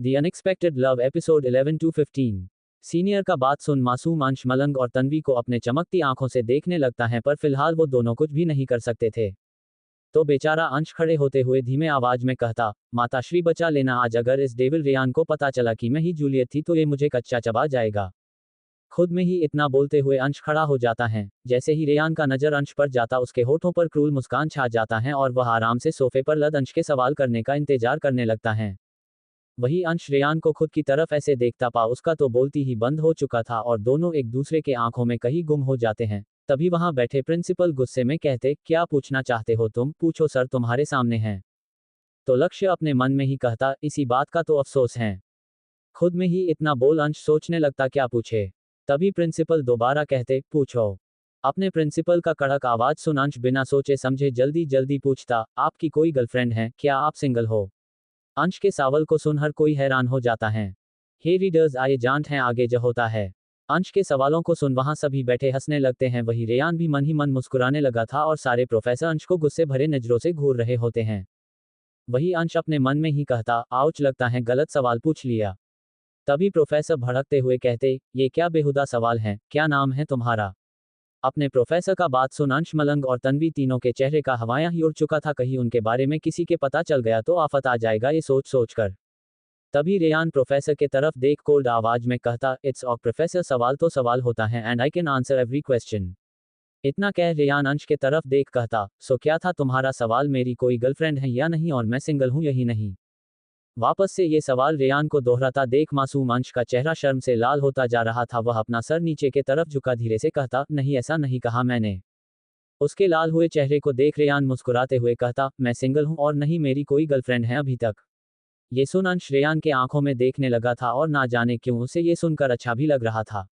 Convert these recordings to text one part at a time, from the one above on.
The unexpected love episode 11 to 15। Senior का बात सुन मासूम अंश मलंग और तन्वी को अपने चमकती आंखों से देखने लगता है, पर फिलहाल वो दोनों कुछ भी नहीं कर सकते थे। तो बेचारा अंश खड़े होते हुए धीमे आवाज में कहता, माताश्री बचा लेना, आज अगर इस डेविल रेयान को पता चला कि मैं ही जूलियट थी तो ये मुझे कच्चा चबा जाएगा। खुद में ही इतना बोलते हुए अंश खड़ा हो जाता है। जैसे ही रेयान का नजर अंश पर जाता, उसके होठों पर क्रूर मुस्कान छा जाता है और वह आराम से सोफे पर लद अंश के सवाल करने का इंतजार करने लगता है। वही अंश रेयान को खुद की तरफ ऐसे देखता पा उसका तो बोलती ही बंद हो चुका था और दोनों एक दूसरे के आंखों में कहीं गुम हो जाते हैं। तभी वहां बैठे प्रिंसिपल गुस्से में कहते, क्या पूछना चाहते हो तुम? पूछो सर, तुम्हारे सामने है। तो लक्ष्य अपने मन में ही कहता, इसी बात का तो अफसोस है। खुद में ही इतना बोल अंश सोचने लगता क्या पूछे। तभी प्रिंसिपल दोबारा कहते, पूछो। अपने प्रिंसिपल का कड़क आवाज सुन अंश बिना सोचे समझे जल्दी जल्दी पूछता, आपकी कोई गर्लफ्रेंड है क्या? आप सिंगल हो? अंश के सवाल को सुन हर कोई हैरान हो जाता है। हे रीडर्स, आइए जानते हैं आगे जो होता है। अंश के सवालों को सुन वहां सभी बैठे हंसने लगते हैं। वही रेयान भी मन ही मन मुस्कुराने लगा था और सारे प्रोफेसर अंश को गुस्से भरे नजरों से घूर रहे होते हैं। वही अंश अपने मन में ही कहता, आउच, लगता है गलत सवाल पूछ लिया। तभी प्रोफेसर भड़कते हुए कहते, ये क्या बेहुदा सवाल है, क्या नाम है तुम्हारा? अपने प्रोफेसर का बात सुन अंश, मलंग और तन्वी तीनों के चेहरे का हवायां ही उड़ चुका था। कहीं उनके बारे में किसी के पता चल गया तो आफत आ जाएगा, ये सोच सोच कर। तभी रेयान प्रोफेसर के तरफ देख कोल्ड आवाज में कहता, इट्स ऑफ प्रोफेसर, सवाल तो सवाल होता है and I can answer every question. इतना कह रेयान अंश के तरफ देख कहता, सो क्या था तुम्हारा सवाल? मेरी कोई गर्लफ्रेंड है या नहीं और मैं सिंगल हूं यही नहीं? वापस से ये सवाल रेयान को दोहराता देख मासूम अंश का चेहरा शर्म से लाल होता जा रहा था। वह अपना सर नीचे के तरफ झुका धीरे से कहता, नहीं, ऐसा नहीं कहा मैंने। उसके लाल हुए चेहरे को देख रेयान मुस्कुराते हुए कहता, मैं सिंगल हूं और नहीं मेरी कोई गर्लफ्रेंड है अभी तक। ये सुन अंश रेयान के आंखों में देखने लगा था और ना जाने क्यों उसे ये सुनकर अच्छा भी लग रहा था।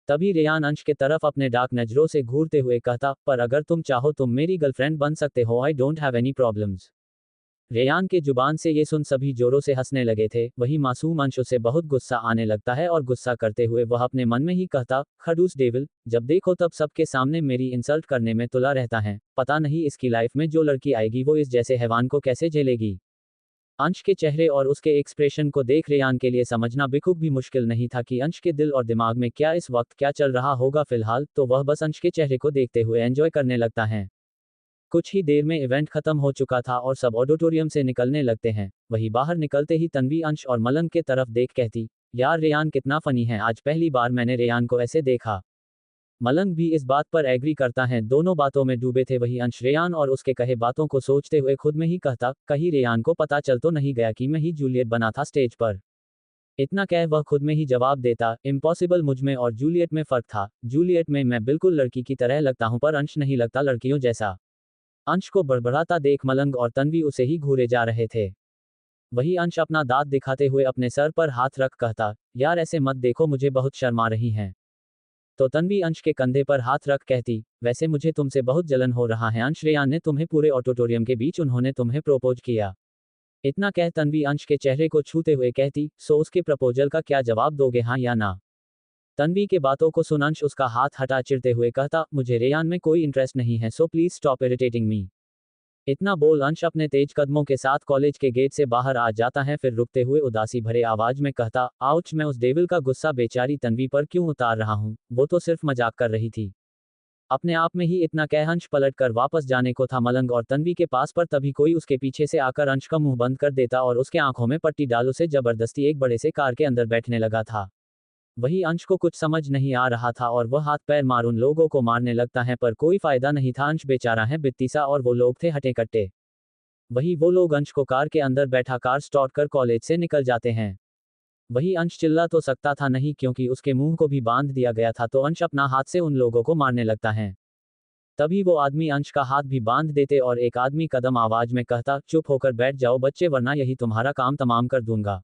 तभी रेयान अंश के तरफ अपने डार्क नजरों से घूरते हुए कहता, पर अगर तुम चाहो तुम मेरी गर्लफ्रेंड बन सकते हो, I don't have any problems. Ryan के जुबान से ये सुन सभी जोरों से हंसने लगे थे। वही मासूम अंश उसे बहुत गुस्सा आने लगता है और गुस्सा करते हुए वह अपने मन में ही कहता, खड़ूस डेविल, जब देखो तब सबके सामने मेरी इंसल्ट करने में तुला रहता है। पता नहीं इसकी लाइफ में जो लड़की आएगी वो इस जैसे हैवान को कैसे झेलेगी। अंश के चेहरे और उसके एक्सप्रेशन को देख रेयान के लिए समझना बिल्कुल भी मुश्किल नहीं था कि अंश के दिल और दिमाग में क्या इस वक्त क्या चल रहा होगा। फिलहाल तो वह बस अंश के चेहरे को देखते हुए एंजॉय करने लगता है। कुछ ही देर में इवेंट खत्म हो चुका था और सब ऑडिटोरियम से निकलने लगते हैं। वही बाहर निकलते ही तन्वी अंश और मलंग के तरफ देख कहती, यार रेयान कितना फनी है, आज पहली बार मैंने रेयान को ऐसे देखा। मलंग भी इस बात पर एग्री करता है। दोनों बातों में डूबे थे। वही अंश रेयान और उसके कहे बातों को सोचते हुए खुद में ही कहता, कहीं रेयान को पता चल तो नहीं गया कि मैं ही जूलियट बना था स्टेज पर। इतना कह वह खुद में ही जवाब देता, इम्पॉसिबल, मुझ में और जूलियट में फर्क था। जूलियट में मैं बिल्कुल लड़की की तरह लगता हूं पर अंश नहीं लगता लड़कियों जैसा। अंश को बड़बड़ाता देख मलंग और तन्वी उसे ही घूरे जा रहे थे। वही अंश अपना दांत दिखाते हुए अपने सर पर हाथ रख कहता, यार ऐसे मत देखो, मुझे बहुत शर्म आ रही है। तो तन्वी अंश के कंधे पर हाथ रख कहती, वैसे मुझे तुमसे बहुत जलन हो रहा है अंश, रेयान ने तुम्हें पूरे ऑडिटोरियम के बीच उन्होंने तुम्हें प्रपोज किया। इतना कह तन्वी अंश के चेहरे को छूते हुए कहती, सो उसके प्रपोजल का क्या जवाब दोगे, हाँ या ना? तन्वी के बातों को सुन अंश उसका हाथ हटा चिढ़ते हुए कहता, मुझे रेयान में कोई इंटरेस्ट नहीं है, सो प्लीज स्टॉप इरिटेटिंग मी। इतना बोल अंश अपने तेज कदमों के साथ कॉलेज के गेट से बाहर आ जाता है। फिर रुकते हुए उदासी भरे आवाज में कहता, आउच, मैं उस डेविल का गुस्सा बेचारी तन्वी पर क्यों उतार रहा हूं, वो तो सिर्फ मजाक कर रही थी। अपने आप में ही इतना कह अंश पलट कर वापस जाने को था मलंग और तन्वी के पास, पर तभी कोई उसके पीछे से आकर अंश का मुंह बंद कर देता और उसके आंखों में पट्टी डाल उसे जबरदस्ती एक बड़े से कार के अंदर बैठने लगा था। वही अंश को कुछ समझ नहीं आ रहा था और वह हाथ पैर मार उन लोगों को मारने लगता है, पर कोई फायदा नहीं था। अंश बेचारा है बित्तीसा और वो लोग थे हटे कट्टे। वही वो लोग अंश को कार के अंदर बैठा कार स्टार्ट कर कॉलेज से निकल जाते हैं। वही अंश चिल्ला तो सकता था नहीं, क्योंकि उसके मुंह को भी बांध दिया गया था, तो अंश अपना हाथ से उन लोगों को मारने लगता है। तभी वो आदमी अंश का हाथ भी बांध देते और एक आदमी कदम आवाज में कहता, चुप होकर बैठ जाओ बच्चे, वरना यही तुम्हारा काम तमाम कर दूंगा।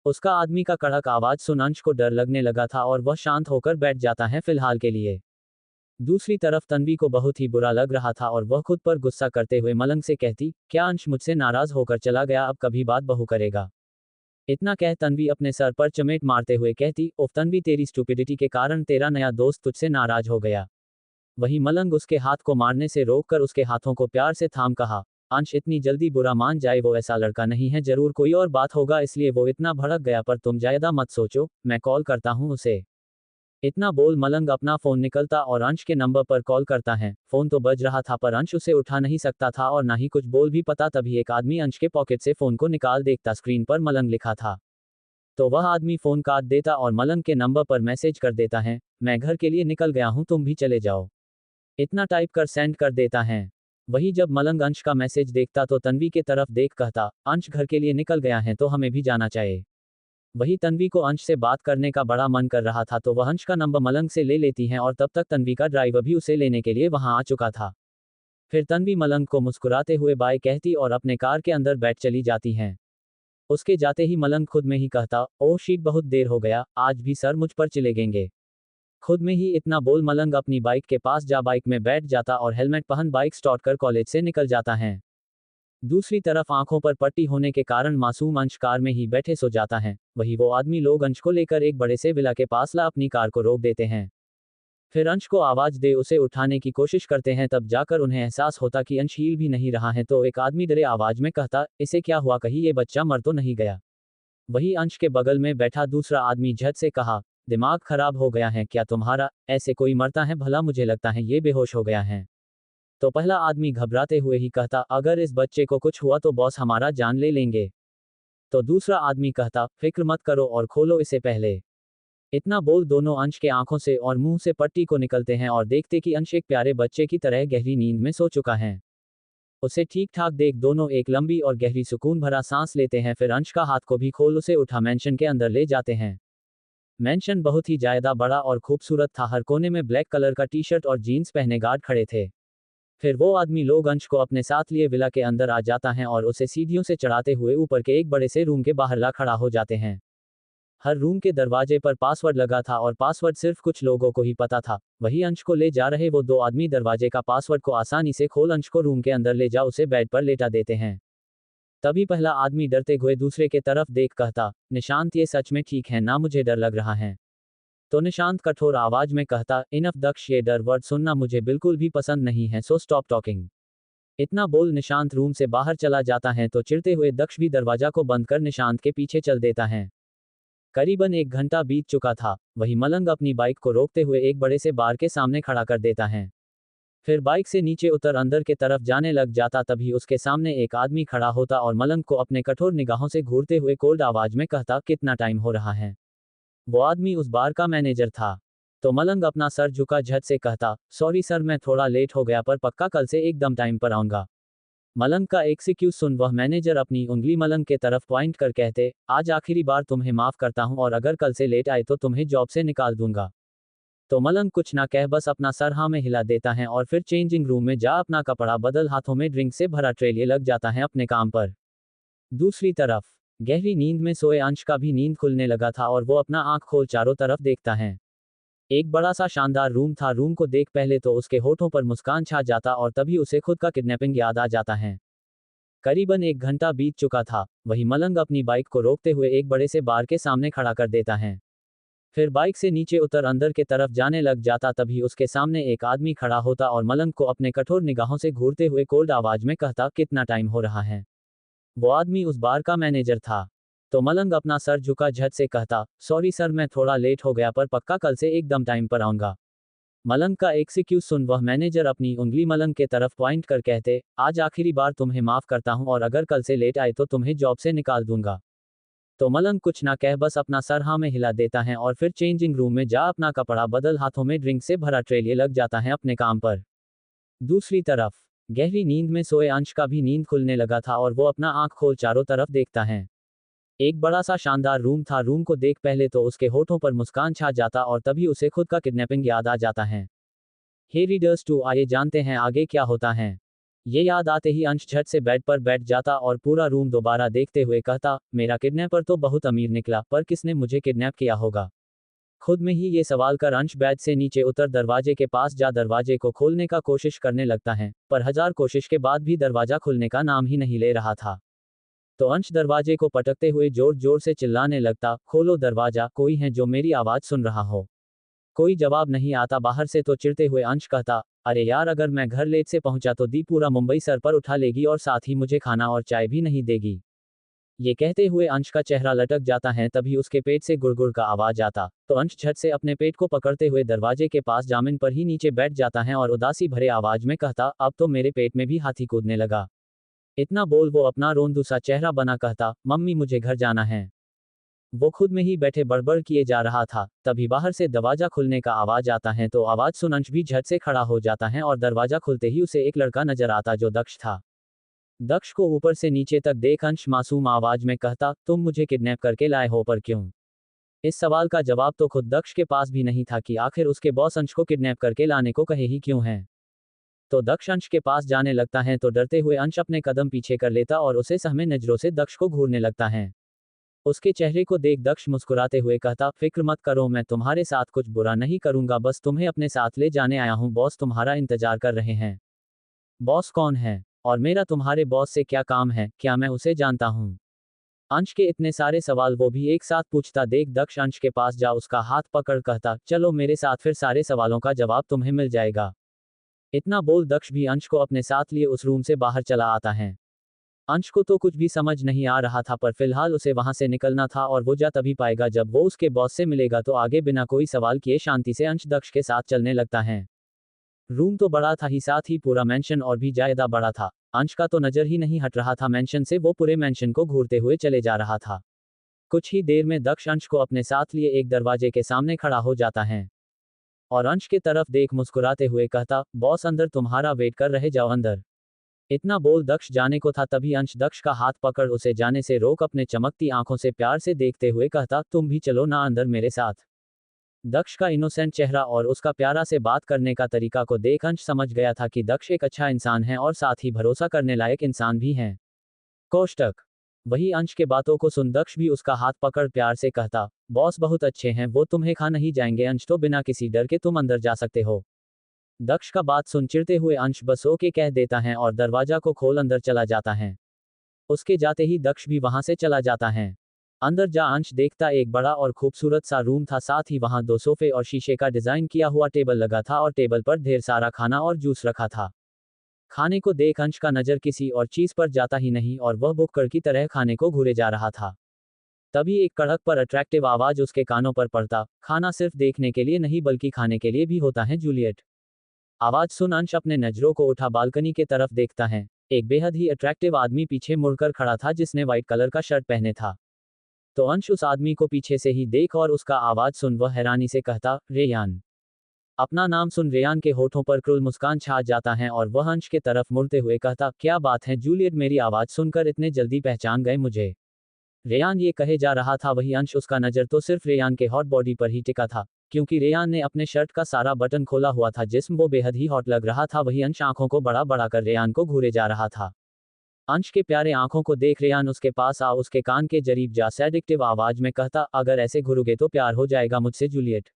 उसका आदमी का कड़क आवाज सुन अंश को डर लगने लगा था और वह शांत होकर बैठ जाता है फिलहाल के लिए। दूसरी तरफ तन्वी को बहुत ही बुरा लग रहा था और वह खुद पर गुस्सा करते हुए मलंग से कहती, क्या अंश मुझसे नाराज होकर चला गया, अब कभी बात बहू करेगा? इतना कह तन्वी अपने सर पर चमेट मारते हुए कहती, ओफ तन्वी, तेरी स्टुपिडिटी के कारण तेरा नया दोस्त तुझसे नाराज हो गया। वही मलंग उसके हाथ को मारने से रोककर उसके हाथों को प्यार से थाम कहा, अंश इतनी जल्दी बुरा मान जाए, वो ऐसा लड़का नहीं है, जरूर कोई और बात होगा इसलिए वो इतना भड़क गया, पर तुम ज्यादा मत सोचो, मैं कॉल करता हूँ उसे। इतना बोल मलंग अपना फोन निकलता और अंश के नंबर पर कॉल करता है। फोन तो बज रहा था पर अंश उसे उठा नहीं सकता था और ना ही कुछ बोल भी पता। तभी एक आदमी अंश के पॉकेट से फोन को निकाल देखता, स्क्रीन पर मलंग लिखा था। तो वह आदमी फोन काट देता और मलंग के नंबर पर मैसेज कर देता है, मैं घर के लिए निकल गया हूं, तुम भी चले जाओ। इतना टाइप कर सेंड कर देता है। वही जब मलंग अंश का मैसेज देखता तो तन्वी के तरफ देख कहता, अंश घर के लिए निकल गया है तो हमें भी जाना चाहिए। वही तन्वी को अंश से बात करने का बड़ा मन कर रहा था तो वह अंश का नंबर मलंग से ले लेती हैं और तब तक तन्वी का ड्राइवर भी उसे लेने के लिए वहां आ चुका था। फिर तन्वी मलंग को मुस्कुराते हुए बाय कहती और अपने कार के अंदर बैठ चली जाती हैं। उसके जाते ही मलंग खुद में ही कहता, ओह शीट, बहुत देर हो गया, आज भी सर मुझ पर चिल्लाएंगे। खुद में ही इतना बोल मलंग अपनी बाइक के पास जा बाइक में बैठ जाता और हेलमेट पहन बाइक स्टार्ट कर कॉलेज से निकल जाता है। दूसरी तरफ आंखों पर पट्टी होने के कारण मासूम अंश कार में ही बैठे सो जाता है। वही वो आदमी लोग अंश को लेकर एक बड़े से विला के पास ला अपनी कार को रोक देते हैं। फिर अंश को आवाज दे उसे उठाने की कोशिश करते हैं, तब जाकर उन्हें एहसास होता कि अंश हिल भी नहीं रहा है। तो एक आदमी डरे आवाज में कहता, इसे क्या हुआ, कहीं ये बच्चा मर तो नहीं गया। वही अंश के बगल में बैठा दूसरा आदमी झट से कहा, दिमाग खराब हो गया है क्या तुम्हारा, ऐसे कोई मरता है भला, मुझे लगता है ये बेहोश हो गया है। तो पहला आदमी घबराते हुए ही कहता, अगर इस बच्चे को कुछ हुआ तो बॉस हमारा जान ले लेंगे। तो दूसरा आदमी कहता, फिक्र मत करो और खोलो इसे पहले। इतना बोल दोनों अंश के आंखों से और मुंह से पट्टी को निकलते हैं और देखते कि अंश एक प्यारे बच्चे की तरह गहरी नींद में सो चुका है। उसे ठीक ठाक देख दोनों एक लंबी और गहरी सुकून भरा सांस लेते हैं। फिर अंश का हाथ को भी खोल उसे उठा मैंशन के अंदर ले जाते हैं। मैंशन बहुत ही ज्यादा बड़ा और खूबसूरत था। हर कोने में ब्लैक कलर का टी शर्ट और जीन्स पहने गार्ड खड़े थे। फिर वो आदमी लोग अंश को अपने साथ लिए विला के अंदर आ जाता है और उसे सीढ़ियों से चढ़ाते हुए ऊपर के एक बड़े से रूम के बाहर ला खड़ा हो जाते हैं। हर रूम के दरवाजे पर पासवर्ड लगा था और पासवर्ड सिर्फ कुछ लोगों को ही पता था। वही अंश को ले जा रहे वो दो आदमी दरवाजे का पासवर्ड को आसानी से खोल अंश को रूम के अंदर ले जा उसे बेड पर लेटा देते हैं। तभी पहला आदमी डरते हुए दूसरे के तरफ देख कहता, निशांत ये सच में ठीक है ना, मुझे डर लग रहा है। तो निशांत कठोर आवाज में कहता, इनफ दक्ष, ये डर वर्ड सुनना मुझे बिल्कुल भी पसंद नहीं है, सो स्टॉप टॉकिंग। इतना बोल निशांत रूम से बाहर चला जाता है तो चिढ़ते हुए दक्ष भी दरवाजा को बंद कर निशांत के पीछे चल देता है। करीबन 1 घंटा बीत चुका था। वही मलंग अपनी बाइक को रोकते हुए एक बड़े से बार के सामने खड़ा कर देता है। फिर बाइक से नीचे उतर अंदर के तरफ जाने लग जाता। तभी उसके सामने एक आदमी खड़ा होता और मलंग को अपने कठोर निगाहों से घूरते हुए कोल्ड आवाज में कहता, कितना टाइम हो रहा है। वो आदमी उस बार का मैनेजर था। तो मलंग अपना सर झुका झट से कहता, सॉरी सर, मैं थोड़ा लेट हो गया, पर पक्का कल से एकदम टाइम पर आऊंगा। मलंग का एक्सक्यूज सुन वह मैनेजर अपनी उंगली मलंग के तरफ पॉइंट कर कहते, आज आखिरी बार तुम्हें माफ करता हूं और अगर कल से लेट आए तो तुम्हें जॉब से निकाल दूंगा। तो मलंग कुछ ना कह बस अपना सर हाँ में हिला देता है और फिर चेंजिंग रूम में जा अपना कपड़ा बदल हाथों में ड्रिंक से भरा ट्रे लिए लग जाता है अपने काम पर। दूसरी तरफ गहरी नींद में सोए अंश का भी नींद खुलने लगा था और वो अपना आंख खोल चारों तरफ देखता है। एक बड़ा सा शानदार रूम था। रूम को देख पहले तो उसके होठों पर मुस्कान छा जाता और तभी उसे खुद का किडनैपिंग याद आ जाता है। करीबन 1 घंटा बीत चुका था। वही मलंग अपनी बाइक को रोकते हुए एक बड़े से बार के सामने खड़ा कर देता है। फिर बाइक से नीचे उतर अंदर के तरफ जाने लग जाता। तभी उसके सामने एक आदमी खड़ा होता और मलंग को अपने कठोर निगाहों से घूरते हुए कोल्ड आवाज में कहता, कितना टाइम हो रहा है। वो आदमी उस बार का मैनेजर था। तो मलंग अपना सर झुका झट से कहता, सॉरी सर, मैं थोड़ा लेट हो गया, पर पक्का कल से एकदम टाइम पर आऊंगा। मलंग का एक्सक्यूज सुन वह मैनेजर अपनी उंगली मलंग के तरफ पॉइंट कर कहते, आज आखिरी बार तुम्हें माफ करता हूं और अगर कल से लेट आए तो तुम्हें जॉब से निकाल दूंगा। तो मलंग कुछ ना कह बस अपना सर हाँ में हिला देता है और फिर चेंजिंग रूम में जा अपना कपड़ा बदल हाथों में ड्रिंक से भरा ट्रे लिए लग जाता है अपने काम पर। दूसरी तरफ गहरी नींद में सोए अंश का भी नींद खुलने लगा था और वो अपना आंख खोल चारों तरफ देखता है। एक बड़ा सा शानदार रूम था। रूम को देख पहले तो उसके होठों पर मुस्कान छा जाता और तभी उसे खुद का किडनैपिंग याद आ जाता है। हे रीडर्स टू, आइए जानते हैं आगे क्या होता है। ये याद आते ही अंश झट से बेड पर बैठ जाता और पूरा रूम दोबारा देखते हुए कहता, मेरा किडनैपर तो बहुत अमीर निकला, पर किसने मुझे किडनैप किया होगा। खुद में ही ये सवाल कर अंश बेड से नीचे उतर दरवाजे के पास जा दरवाजे को खोलने का कोशिश करने लगता है, पर हजार कोशिश के बाद भी दरवाजा खुलने का नाम ही नहीं ले रहा था। तो अंश दरवाजे को पटकते हुए जोर जोर से चिल्लाने लगता, खोलो दरवाजा, कोई है जो मेरी आवाज सुन रहा हो। कोई जवाब नहीं आता बाहर से तो चिढ़ते हुए अंश कहता, अरे यार अगर मैं घर लेट से पहुंचा तो दी पूरा मुंबई सर पर उठा लेगी और साथ ही मुझे खाना और चाय भी नहीं देगी। ये कहते हुए अंश का चेहरा लटक जाता है, तभी उसके पेट से गुड़गुड़ का आवाज आता, तो अंश झट से अपने पेट को पकड़ते हुए दरवाजे के पास जामिन पर ही नीचे बैठ जाता है और उदासी भरे आवाज में कहता, अब तो मेरे पेट में भी हाथी कूदने लगा। इतना बोल वो अपना रोंदू सा चेहरा बना कहता, मम्मी मुझे घर जाना है। वो खुद में ही बैठे बड़बड़ किए जा रहा था, तभी बाहर से दरवाजा खुलने का आवाज आता है, तो आवाज सुन अंश भी झट से खड़ा हो जाता है और दरवाजा खुलते ही उसे एक लड़का नजर आता जो दक्ष था। दक्ष को ऊपर से नीचे तक देख अंश मासूम आवाज में कहता, तुम मुझे किडनैप करके लाए हो पर क्यों? इस सवाल का जवाब तो खुद दक्ष के पास भी नहीं था कि आखिर उसके बॉस अंश को किडनैप करके लाने को कहे ही क्यों है। तो दक्ष अंश के पास जाने लगता है, तो डरते हुए अंश अपने कदम पीछे कर लेता और उसे सहमे नजरों से दक्ष को घूरने लगता है। उसके चेहरे को देख दक्ष मुस्कुराते हुए कहता, फिक्र मत करो, मैं तुम्हारे साथ कुछ बुरा नहीं करूंगा, बस तुम्हें अपने साथ ले जाने आया हूं, बॉस तुम्हारा इंतजार कर रहे हैं। बॉस कौन है? और मेरा तुम्हारे बॉस से क्या काम है, क्या मैं उसे जानता हूं? अंश के इतने सारे सवाल वो भी एक साथ पूछता देख दक्ष अंश के पास जा उसका हाथ पकड़ कहता, चलो मेरे साथ, फिर सारे सवालों का जवाब तुम्हें मिल जाएगा। इतना बोल दक्ष भी अंश को अपने साथ लिए उस रूम से बाहर चला आता है। अंश को तो कुछ भी समझ नहीं आ रहा था, पर फिलहाल उसे वहां से निकलना था और वो जा तभी पाएगा जब वो उसके बॉस से मिलेगा, तो आगे बिना कोई सवाल किए शांति से अंश दक्ष के साथ चलने लगता है। रूम तो बड़ा था ही, साथ ही पूरा मेंशन और भी ज्यादा बड़ा था। अंश का तो नजर ही नहीं हट रहा था मेंशन से, वो पूरे मेंशन को घूरते हुए चले जा रहा था। कुछ ही देर में दक्ष अंश को अपने साथ लिए एक दरवाजे के सामने खड़ा हो जाता है और अंश की तरफ देख मुस्कुराते हुए कहता, बॉस अंदर तुम्हारा वेट कर रहे, जाओ अंदर। इतना बोल दक्ष जाने को था, तभी अंश दक्ष का हाथ पकड़ उसे जाने से रोक अपने चमकती आंखों से प्यार से देखते हुए कहता, तुम भी चलो ना अंदर मेरे साथ। दक्ष का इनोसेंट चेहरा और उसका प्यारा से बात करने का तरीका को देख अंश समझ गया था कि दक्ष एक अच्छा इंसान है और साथ ही भरोसा करने लायक इंसान भी है। कोष्टक। वही अंश के बातों को सुन दक्ष भी उसका हाथ पकड़ प्यार से कहता, बॉस बहुत अच्छे हैं, वो तुम्हें खा नहीं जाएंगे अंश, तो बिना किसी डर के तुम अंदर जा सकते हो। दक्ष का बात सुन चिढ़ते हुए अंश बस ओके कह देता है और दरवाजा को खोल अंदर चला जाता है। उसके जाते ही दक्ष भी वहां से चला जाता है। अंदर जा अंश देखता एक बड़ा और खूबसूरत सा रूम था, साथ ही वहां 2 सोफे और शीशे का डिजाइन किया हुआ टेबल लगा था और टेबल पर ढेर सारा खाना और जूस रखा था। खाने को देख अंश का नजर किसी और चीज पर जाता ही नहीं और वह भुक्कड़ की तरह खाने को घूरे जा रहा था। तभी एक कड़क पर अट्रैक्टिव आवाज उसके कानों पर पड़ता, खाना सिर्फ देखने के लिए नहीं बल्कि खाने के लिए भी होता है जूलियट। आवाज सुन अंश अपने नजरों को उठा बालकनी के तरफ देखता है। एक बेहद ही अट्रैक्टिव आदमी पीछे मुड़कर खड़ा था जिसने व्हाइट कलर का शर्ट पहने था। तो अंश उस आदमी को पीछे से ही देख और उसका आवाज सुन वह हैरानी से कहता, रेयान। अपना नाम सुन रेयान के होठों पर क्रूर मुस्कान छा जाता है और वह अंश के तरफ मुड़ते हुए कहता, क्या बात है जूलियट, मेरी आवाज सुनकर इतने जल्दी पहचान गए मुझे? रेयान ये कहे जा रहा था, वही अंश उसका नजर तो सिर्फ रेयान के हॉट बॉडी पर ही टिका था, क्योंकि रेयान ने अपने शर्ट का सारा बटन खोला हुआ था, जिस्म वो बेहद ही हॉट लग रहा था। वही अंश आंखों को बड़ा बड़ा कर रेयान को घूरे जा रहा था। अंश के प्यारे आंखों को देख रेयान उसके पास आ उसके कान के करीब जा सैडिक्टिव आवाज में कहता, अगर ऐसे घुरोगे तो प्यार हो जाएगा मुझसे जूलियट।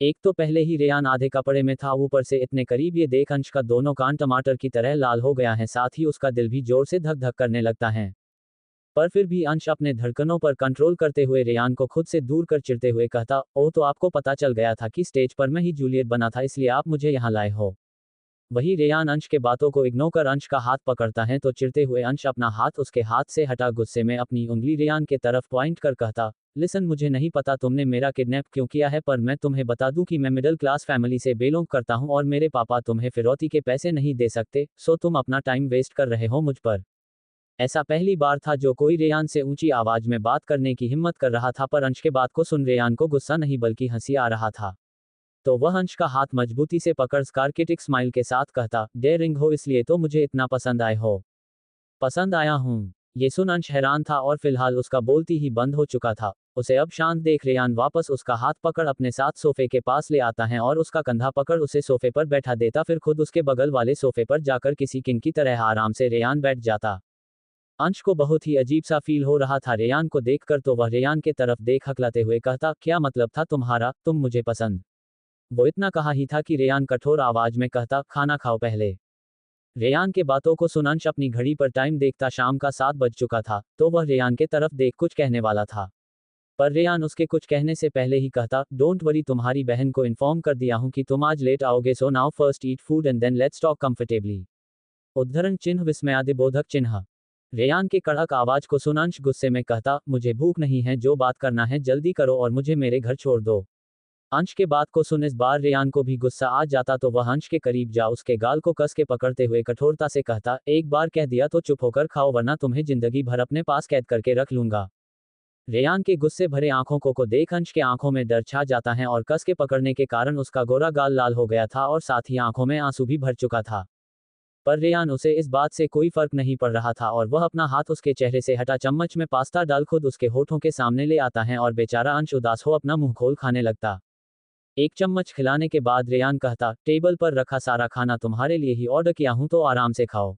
एक तो पहले ही रेयान आधे कपड़े में था, ऊपर से इतने करीब ये देख अंश का दोनों कान टमाटर की तरह लाल हो गया है, साथ ही उसका दिल भी जोर से धक धक करने लगता है। पर फिर भी अंश अपने धड़कनों पर कंट्रोल करते हुए रेयान को खुद से दूर कर चिढ़ते हुए कहता, ओह तो आपको पता चल गया था कि स्टेज पर मैं ही जूलियट बना था, इसलिए आप मुझे यहाँ लाए हो। वही रेयान अंश के बातों को इग्नोर कर अंश का हाथ पकड़ता है, तो चिढ़ते हुए अंश अपना हाथ उसके हाथ से हटा गुस्से में अपनी उंगली रेयान के तरफ पॉइंट कर कहता, लिसन, मुझे नहीं पता तुमने मेरा किडनैप क्यों किया है, पर मैं तुम्हें बता दूं कि मैं मिडिल क्लास फैमिली से बिलोंग करता हूं और मेरे पापा तुम्हें फिरौती के पैसे नहीं दे सकते, सो तुम अपना टाइम वेस्ट कर रहे हो मुझ पर। ऐसा पहली बार था जो कोई रेयान से ऊंची आवाज में बात करने की हिम्मत कर रहा था, पर अंश के बात को सुन रेयान को गुस्सा नहीं बल्कि हंसी आ रहा था। तो वह अंश का हाथ मजबूती से पकड़ सार्केस्टिक स्माइल के साथ कहता, डेयरिंग हो इसलिए तो मुझे इतना पसंद आए हो। पसंद आया हूँ। ये सुन अंश हैरान था और फिलहाल उसका बोलती ही बंद हो चुका था। उसे अब शांत देख रेयान वापस उसका हाथ पकड़ अपने साथ सोफे के पास ले आता है और उसका कंधा पकड़ उसे सोफे पर बैठा देता, फिर खुद उसके बगल वाले सोफे पर जाकर किसी किंग की तरह आराम से रेयान बैठ जाता। अंश को बहुत ही अजीब सा फील हो रहा था रेयान को देखकर, तो वह रेयान के तरफ देख हकलाते हुए कहता, क्या मतलब था तुम्हारा, तुम मुझे पसंद? वो इतना कहा ही था कि रेयान कठोर आवाज में कहता, खाना खाओ पहले। रेयान के बातों को सुन अंश अपनी घड़ी पर टाइम देखता शाम का 7 बज चुका था, तो वह रेयान के तरफ देख कुछ कहने वाला था। पर रेयान उसके कुछ कहने से पहले ही कहता, डोंट वरी, तुम्हारी बहन को इन्फॉर्म कर दिया हूं कि तुम आज लेट आओगे, so now first eat food and then let's talk comfortably. उद्धरण चिन्ह विस्मयादिबोधक चिन्ह। रेयान के कड़क आवाज को सुन अंश गुस्से में कहता, मुझे भूख नहीं है, जो बात करना है जल्दी करो और मुझे मेरे घर छोड़ दो। अंश के बात को सुन इस बार रेयान को भी गुस्सा आ जाता, तो वह अंश के करीब जा उसके गाल को कस के पकड़ते हुए कठोरता से कहता, एक बार कह दिया तो चुप होकर खाओ, वरना तुम्हें जिंदगी भर अपने पास कैद करके रख लूंगा। रेयान के गुस्से भरे आंखों को देख अंश के आंखों में डर छा जाता है और कस के पकड़ने के कारण उसका गोरा गाल लाल हो गया था और साथ ही आंखों में आंसू भी भर चुका था। पर रेयान उसे इस बात से कोई फर्क नहीं पड़ रहा था और वह अपना हाथ उसके चेहरे से हटा चम्मच में पास्ता डाल खुद उसके होठों के सामने ले आता है और बेचारा अंश उदास हो अपना मुंह खोल खाने लगता। एक चम्मच खिलाने के बाद रेयान कहता, टेबल पर रखा सारा खाना तुम्हारे लिए ही ऑर्डर किया हूं, तो आराम से खाओ।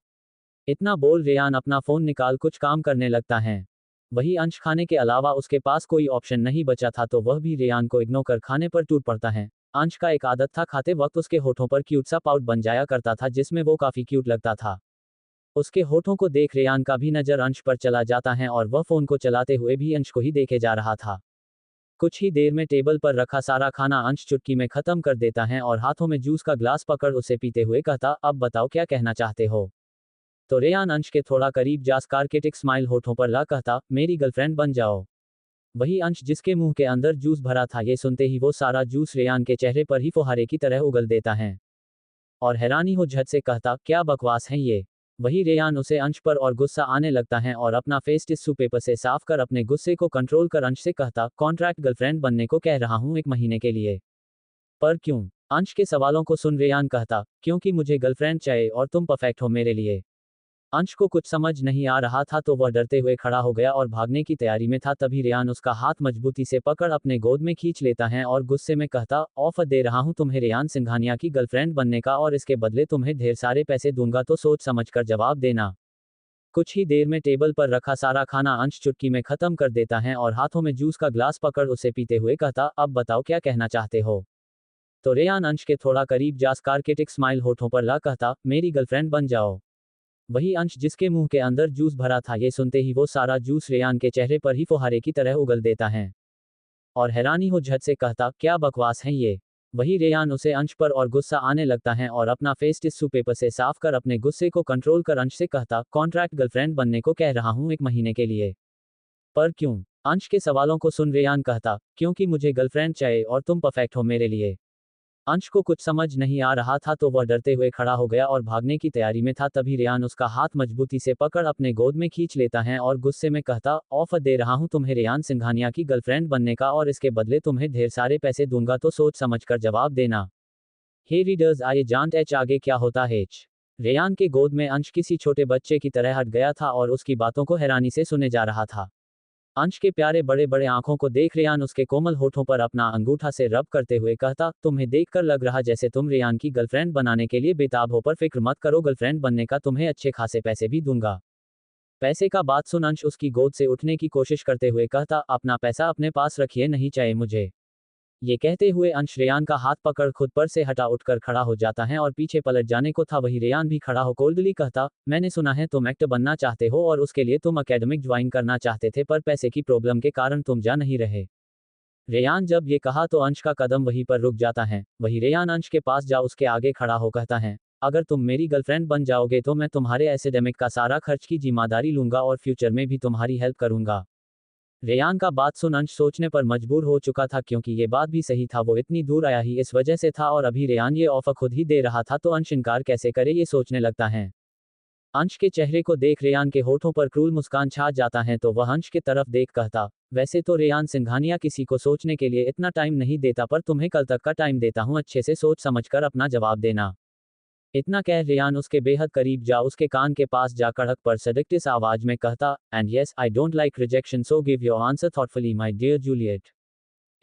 इतना बोल रेयान अपना फोन निकाल कुछ काम करने लगता है। वही अंश खाने के अलावा उसके पास कोई ऑप्शन नहीं बचा था, तो वह भी रेयान को इग्नोर कर खाने पर टूट पड़ता है। अंश का एक आदत था, खाते वक्त उसके होठों पर क्यूट सा पाउट बन जाया करता था जिसमें वो काफी क्यूट लगता था। उसके होठों को देख रेयान का भी नजर अंश पर चला जाता है और वह फोन को चलाते हुए भी अंश को ही देखे जा रहा था। कुछ ही देर में टेबल पर रखा सारा खाना अंश चुटकी में खत्म कर देता है और हाथों में जूस का ग्लास पकड़ उसे पीते हुए कहता, अब बताओ क्या कहना चाहते हो। तो रेयान अंश के थोड़ा करीब जा सार्केस्टिक स्माइल होठों पर ला कहता, मेरी गर्लफ्रेंड बन जाओ। वही अंश जिसके मुंह के अंदर जूस भरा था, ये सुनते ही वो सारा जूस रेयान के चेहरे पर ही फुहारे की तरह उगल देता है और हैरानी हो झट से कहता, क्या बकवास है ये। वही रेयान उसे अंश पर और गुस्सा आने लगता है और अपना फेस टिश्यू पेपर से साफ कर अपने गुस्से को कंट्रोल कर अंश से कहता, कॉन्ट्रैक्ट गर्लफ्रेंड बनने को कह रहा हूं 1 महीने के लिए। पर क्यों। अंश के सवालों को सुन रेयान कहता, क्योंकि मुझे गर्लफ्रेंड चाहिए और तुम परफेक्ट हो मेरे लिए। अंश को कुछ समझ नहीं आ रहा था, तो वह डरते हुए खड़ा हो गया और भागने की तैयारी में था, तभी रेयान उसका हाथ मजबूती से पकड़ अपने गोद में खींच लेता है और गुस्से में कहता, ऑफर दे रहा हूं तुम्हें रेयान सिंघानिया की गर्लफ्रेंड बनने का और इसके बदले तुम्हें ढेर सारे पैसे दूंगा, तो सोच समझ कर जवाब देना। कुछ ही देर में टेबल पर रखा सारा खाना अंश चुटकी में खत्म कर देता है और हाथों में जूस का ग्लास पकड़ उसे पीते हुए कहता, अब बताओ क्या कहना चाहते हो। तो रेयान अंश के थोड़ा करीब जा सार्केस्टिक स्माइल होठों पर ला कहता, मेरी गर्लफ्रेंड बन जाओ। वही अंश जिसके मुंह के अंदर जूस भरा था, ये सुनते ही वो सारा जूस रेयान के चेहरे पर ही फुहारे की तरह उगल देता है और हैरानी हो झट से कहता, क्या बकवास है ये। वही रेयान उसे अंश पर और गुस्सा आने लगता है और अपना फेस टिश्यू पेपर से साफ कर अपने गुस्से को कंट्रोल कर अंश से कहता, कॉन्ट्रैक्ट गर्लफ्रेंड बनने को कह रहा हूं 1 महीने के लिए। पर क्यों। अंश के सवालों को सुन रेयान कहता, क्योंकि मुझे गर्लफ्रेंड चाहिए और तुम परफेक्ट हो मेरे लिए। अंश को कुछ समझ नहीं आ रहा था, तो वह डरते हुए खड़ा हो गया और भागने की तैयारी में था, तभी रेयान उसका हाथ मजबूती से पकड़ अपने गोद में खींच लेता है और गुस्से में कहता, ऑफर दे रहा हूं तुम्हें रेयान सिंघानिया की गर्लफ्रेंड बनने का और इसके बदले तुम्हें ढेर सारे पैसे दूंगा, तो सोच समझ कर जवाब देना। हे रीडर्स, आइए जानते हैं आगे क्या होता है। रेयान के गोद में अंश किसी छोटे बच्चे की तरह हट गया था और उसकी बातों को हैरानी से सुने जा रहा था। अंश के प्यारे बड़े बड़े आंखों को देख रेयान उसके कोमल होठों पर अपना अंगूठा से रब करते हुए कहता, तुम्हें देखकर लग रहा जैसे तुम रेयान की गर्लफ्रेंड बनाने के लिए बेताब हो, पर फिक्र मत करो, गर्लफ्रेंड बनने का तुम्हें अच्छे खासे पैसे भी दूंगा। पैसे का बात सुन अंश उसकी गोद से उठने की कोशिश करते हुए कहता, अपना पैसा अपने पास रखिए, नहीं चाहिए मुझे। ये कहते हुए अंश रेयान का हाथ पकड़ खुद पर से हटा उठकर खड़ा हो जाता है और पीछे पलट जाने को था, वही रेयान भी खड़ा हो कोल्डली कहता, मैंने सुना है तुम एक्टर बनना चाहते हो और उसके लिए तुम एकेडमिक ज्वाइन करना चाहते थे, पर पैसे की प्रॉब्लम के कारण तुम जा नहीं रहे। रेयान जब ये कहा तो अंश का कदम वहीं पर रुक जाता है। वही रेयान अंश के पास जा उसके आगे खड़ा हो कहता है, अगर तुम मेरी गर्लफ्रेंड बन जाओगे तो मैं तुम्हारे एकेडमिक का सारा खर्च की जिम्मेदारी लूंगा और फ्यूचर में भी तुम्हारी हेल्प करूंगा। रेयान का बात सुन अंश सोचने पर मजबूर हो चुका था, क्योंकि ये बात भी सही था, वो इतनी दूर आया ही इस वजह से था और अभी रेयान ये ऑफर खुद ही दे रहा था, तो अंश इनकार कैसे करे ये सोचने लगता है। अंश के चेहरे को देख रेयान के होठों पर क्रूर मुस्कान छा जाता है, तो वह अंश के तरफ देख कहता, वैसे तो रेयान सिंघानिया किसी को सोचने के लिए इतना टाइम नहीं देता, पर तुम्हें कल तक का टाइम देता हूं, अच्छे से सोच समझकर अपना जवाब देना। इतना कह रेयान उसके बेहद करीब जा उसके कान के पास जा कड़क पर सडक्टिस आवाज में कहता, and yes I don't like rejection, so give your answer thoughtfully my dear Juliet.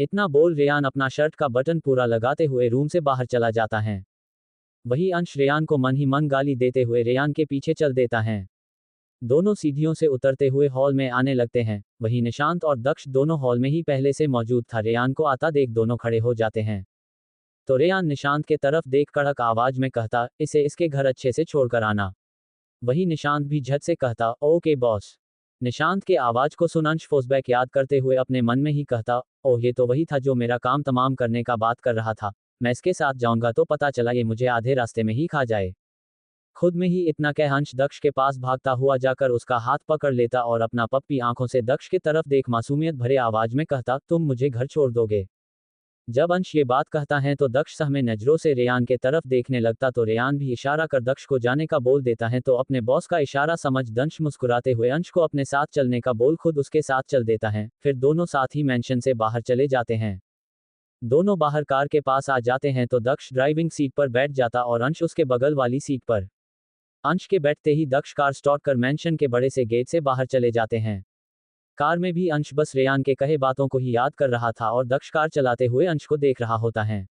इतना बोल रेयान अपना शर्ट का बटन पूरा लगाते हुए रूम से बाहर चला जाता है। वही अंश रेयान को मन ही मन गाली देते हुए रेयान के पीछे चल देता है। दोनों सीढ़ियों से उतरते हुए हॉल में आने लगते हैं। वही निशांत और दक्ष दोनों हॉल में ही पहले से मौजूद था। रेयान को आता देख दोनों खड़े हो जाते हैं, तो रेयान निशांत के तरफ देख कड़क आवाज में कहता, इसे इसके घर अच्छे से छोड़कर आना। वही निशांत भी झट से कहता, ओके बॉस। निशांत के आवाज को सुन अंश फोसबैक याद करते हुए अपने मन में ही कहता, ओह ये तो वही था जो मेरा काम तमाम करने का बात कर रहा था। मैं इसके साथ जाऊंगा तो पता चला ये मुझे आधे रास्ते में ही खा जाए। खुद में ही इतना कह अंश दक्ष के पास भागता हुआ जाकर उसका हाथ पकड़ लेता और अपना पप्पी आंखों से दक्ष की तरफ देख मासूमियत भरे आवाज में कहता, तुम मुझे घर छोड़ दोगे। जब अंश ये बात कहता है तो दक्ष सहमे नजरों से रेयान के तरफ देखने लगता तो रेयान भी इशारा कर दक्ष को जाने का बोल देता है तो अपने बॉस का इशारा समझ दंश मुस्कुराते हुए अंश को अपने साथ चलने का बोल खुद उसके साथ चल देता है। फिर दोनों साथ ही मेंशन से बाहर चले जाते हैं। दोनों बाहर कार के पास आ जाते हैं तो दक्ष ड्राइविंग सीट पर बैठ जाता और अंश उसके बगल वाली सीट पर। अंश के बैठते ही दक्ष कार स्टार्ट कर मेंशन के बड़े से गेट से बाहर चले जाते हैं। कार में भी अंश बस रेयान के कहे बातों को ही याद कर रहा था और दक्ष कार चलाते हुए अंश को देख रहा होता है।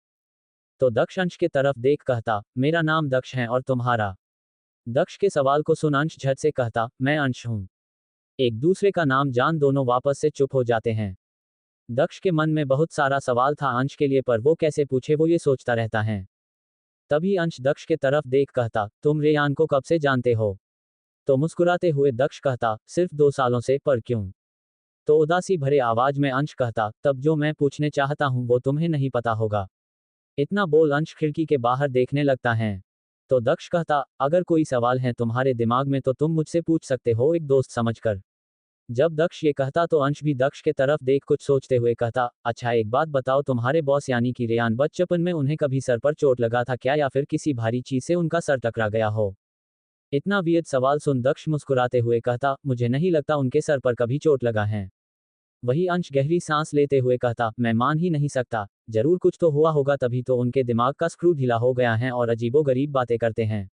तो दक्ष अंश के तरफ देख कहता, मेरा नाम दक्ष है और तुम्हारा। दक्ष के सवाल को सुन अंश झट से कहता, मैं अंश हूं। एक दूसरे का नाम जान दोनों वापस से चुप हो जाते हैं। दक्ष के मन में बहुत सारा सवाल था अंश के लिए पर वो कैसे पूछे वो ये सोचता रहता है। तभी अंश दक्ष के तरफ देख कहता, तुम रेयान को कब से जानते हो? तो मुस्कुराते हुए दक्ष कहता, सिर्फ 2 सालों से। पर क्यों? तो उदासी भरे आवाज में अंश कहता, तब जो मैं पूछने चाहता हूं वो तुम्हें नहीं पता होगा। इतना बोल अंश खिड़की के बाहर देखने लगता है। तो दक्ष कहता, अगर कोई सवाल है तुम्हारे दिमाग में तो तुम मुझसे पूछ सकते हो एक दोस्त समझकर। जब दक्ष ये कहता तो अंश भी दक्ष के तरफ देख कुछ सोचते हुए कहता, अच्छा एक बात बताओ, तुम्हारे बॉस यानी कि रेयान बचपन में उन्हें कभी सर पर चोट लगा था क्या या फिर किसी भारी चीज से उनका सर टकरा गया हो? इतना वियर्ड सवाल सुन दक्ष मुस्कुराते हुए कहता, मुझे नहीं लगता उनके सर पर कभी चोट लगा है। वही अंश गहरी सांस लेते हुए कहता, मैं मान ही नहीं सकता। जरूर कुछ तो हुआ होगा तभी तो उनके दिमाग का स्क्रू ढीला हो गया है और अजीबोगरीब बातें करते हैं।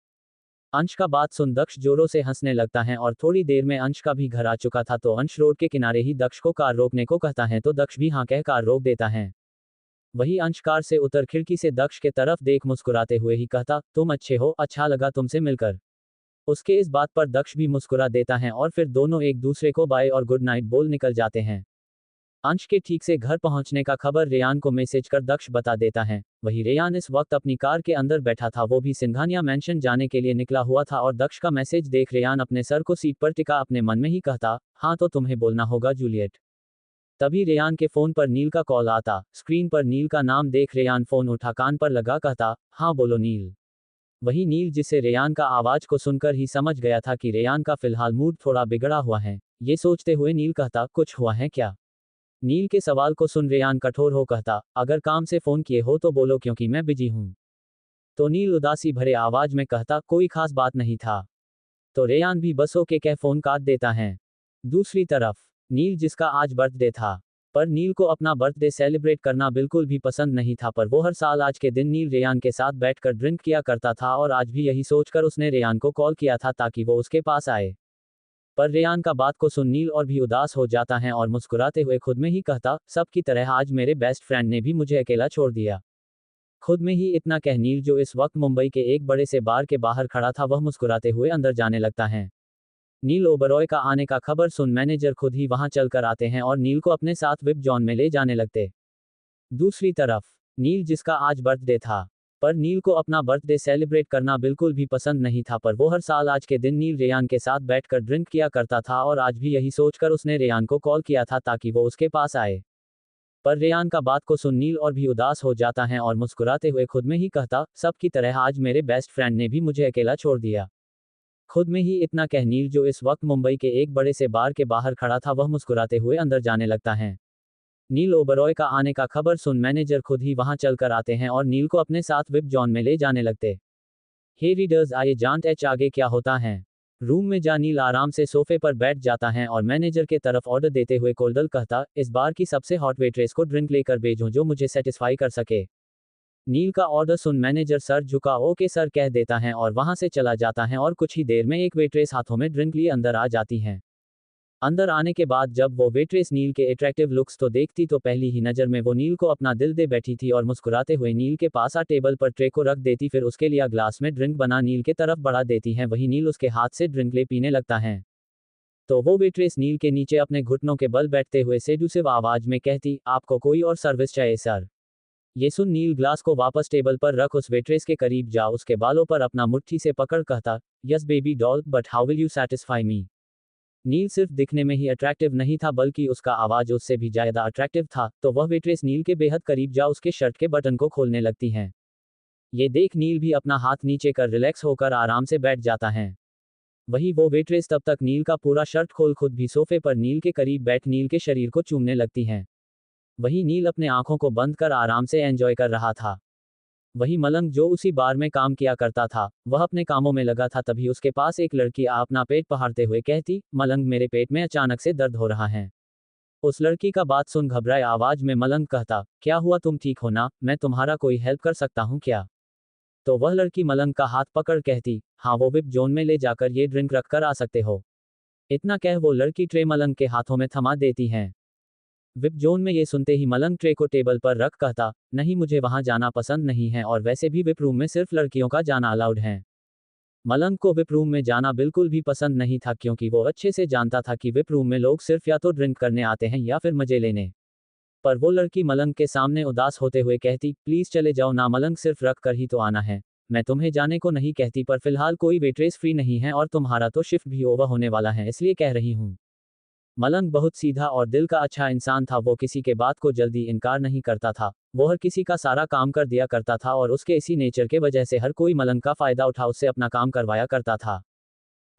अंश का बात सुन दक्ष जोरों से हंसने लगता है और थोड़ी देर में अंश का भी घर आ चुका था तो अंश रोड के किनारे ही दक्ष को कार रोकने को कहता है तो दक्ष भी हाँ कह कार रोक देता है। वही अंश कार से उतर खिड़की से दक्ष के तरफ देख मुस्कुराते हुए ही कहता, तुम अच्छे हो, अच्छा लगा तुमसे मिलकर। उसके इस बात पर दक्ष भी मुस्कुरा देता है और फिर दोनों एक दूसरे को बाय और गुड नाइट बोल निकल जाते हैं। अंश के ठीक से घर पहुंचने का खबर रेयान को मैसेज कर दक्ष बता देता है। वही रेयान इस वक्त अपनी कार के अंदर बैठा था, वो भी सिंघानिया मेंशन जाने के लिए निकला हुआ था और दक्ष का मैसेज देख रेयान अपने सर को सीट पर टिका अपने मन में ही कहता, हाँ तो तुम्हें बोलना होगा जूलियट। तभी रेयान के फोन पर नील का कॉल आता। स्क्रीन पर नील का नाम देख रेयान फोन उठा कान पर लगा कहता, हाँ बोलो नील। वही नील जिसे रेयान का आवाज को सुनकर ही समझ गया था कि रेयान का फिलहाल मूड थोड़ा बिगड़ा हुआ है। ये सोचते हुए नील कहता, कुछ हुआ है क्या? नील के सवाल को सुन रेयान कठोर हो कहता, अगर काम से फोन किए हो तो बोलो क्योंकि मैं बिजी हूं। तो नील उदासी भरे आवाज में कहता, कोई खास बात नहीं था। तो रेयान भी बस ओके कह फोन काट देता है। दूसरी तरफ नील जिसका आज बर्थडे था, पर नील को अपना बर्थडे सेलिब्रेट करना बिल्कुल भी पसंद नहीं था, पर वो हर साल आज के दिन नील रेयान के साथ बैठकर ड्रिंक किया करता था और आज भी यही सोचकर उसने रेयान को कॉल किया था ताकि वो उसके पास आए। पर रेयान का बात को सुन नील और भी उदास हो जाता है और मुस्कुराते हुए खुद में ही कहता, सब की तरह आज मेरे बेस्ट फ्रेंड ने भी मुझे अकेला छोड़ दिया। खुद में ही इतना कह नील जो इस वक्त मुंबई के एक बड़े से बार के बाहर खड़ा था वह मुस्कुराते हुए अंदर जाने लगता है। नील ओबरॉय का आने का खबर सुन मैनेजर खुद ही वहां चलकर आते हैं और नील को अपने साथ विप जॉन में ले जाने लगते। दूसरी तरफ नील जिसका आज बर्थडे था, पर नील को अपना बर्थडे सेलिब्रेट करना बिल्कुल भी पसंद नहीं था, पर वो हर साल आज के दिन नील रेयान के साथ बैठकर ड्रिंक किया करता था और आज भी यही सोचकर उसने रेयान को कॉल किया था ताकि वो उसके पास आए। पर रेयान का बात को सुन नील और भी उदास हो जाता है और मुस्कुराते हुए खुद में ही कहता, सब की तरह आज मेरे बेस्ट फ्रेंड ने भी मुझे अकेला छोड़ दिया। खुद में ही इतना कह नील जो इस वक्त मुंबई के एक बड़े से बार के बाहर खड़ा था वह मुस्कुराते हुए अंदर जाने लगता है। नील ओबरॉय का आने का खबर सुन मैनेजर खुद ही वहां चलकर आते हैं और नील को अपने साथ विप जॉन में ले जाने लगते। हे रीडर्स, आइए जानते हैं आगे क्या होता है। रूम में जा नील आराम से सोफे पर बैठ जाता है और मैनेजर के तरफ ऑर्डर देते हुए कोल्डल कहता, इस बार की सबसे हॉट वेट्रेस को ड्रिंक लेकर भेजो जो मुझे सेटिस्फाई कर सके। नील का ऑर्डर सुन मैनेजर सर झुका ओके सर कह देता है और वहां से चला जाता है और कुछ ही देर में एक वेट्रेस हाथों में ड्रिंक लिए अंदर आ जाती हैं। अंदर आने के बाद जब वो वेट्रेस नील के अट्रैक्टिव लुक्स तो देखती तो पहली ही नज़र में वो नील को अपना दिल दे बैठी थी और मुस्कुराते हुए नील के पास आ टेबल पर ट्रे को रख देती, फिर उसके लिए ग्लास में ड्रिंक बना नील के तरफ बढ़ा देती हैं। वही नील उसके हाथ से ड्रिंक ले पीने लगता है तो वो वेट्रेस नील के नीचे अपने घुटनों के बल बैठते हुए सेडुसिव आवाज में कहती, आपको कोई और सर्विस चाहिए सर? ये सुन नील ग्लास को वापस टेबल पर रख उस वेट्रेस के करीब जा उसके बालों पर अपना मुट्ठी से पकड़ कहता, yes baby doll, but how will you satisfy me? Neel सिर्फ दिखने में ही अट्रैक्टिव नहीं था बल्कि उसका आवाज उससे भी ज्यादा अट्रैक्टिव था, तो वह वेट्रेस नील के बेहद करीब जा उसके शर्ट के बटन को खोलने लगती हैं। ये देख नील भी अपना हाथ नीचे कर रिलैक्स होकर आराम से बैठ जाता है। वही वो वेट्रेस तब तक नील का पूरा शर्ट खोल खुद भी सोफे पर नील के करीब बैठ नील के शरीर को चूमने लगती हैं। वही नील अपने आंखों को बंद कर आराम से एंजॉय कर रहा था। वही मलंग जो उसी बार में काम किया करता था, वह अपने कामों में लगा था, तभी उसके पास एक लड़की अपना पेट पहाड़ते हुए कहती, मलंग मेरे पेट में अचानक से दर्द हो रहा है। उस लड़की का बात सुन घबराए आवाज में मलंग कहता, क्या हुआ, तुम ठीक हो ना, मैं तुम्हारा कोई हेल्प कर सकता हूँ क्या? तो वह लड़की मलंग का हाथ पकड़ कहती, हाँ वो विप जोन में ले जाकर ये ड्रिंक रख कर आ सकते हो। इतना कह वो लड़की ट्रे मलंग के हाथों में थमा देती है। विप जोन में ये सुनते ही मलंग ट्रे को टेबल पर रख कहता, नहीं मुझे वहां जाना पसंद नहीं है और वैसे भी विप रूम में सिर्फ लड़कियों का जाना अलाउड है। मलंग को विप रूम में जाना बिल्कुल भी पसंद नहीं था क्योंकि वो अच्छे से जानता था कि विप रूम में लोग सिर्फ या तो ड्रिंक करने आते हैं या फिर मजे लेने। पर वो लड़की मलंग के सामने उदास होते हुए कहती, प्लीज चले जाओ ना मलंग, सिर्फ रख कर ही तो आना है। मैं तुम्हें जाने को नहीं कहती, पर फिलहाल कोई वेट्रेस फ्री नहीं है और तुम्हारा तो शिफ्ट भी ओवर होने वाला है, इसलिए कह रही हूँ। मलंग बहुत सीधा और दिल का अच्छा इंसान था, वो किसी के बात को जल्दी इनकार नहीं करता था। वो हर किसी का सारा काम कर दिया करता था और उसके इसी नेचर के वजह से हर कोई मलंग का फायदा उठा उससे अपना काम करवाया करता था।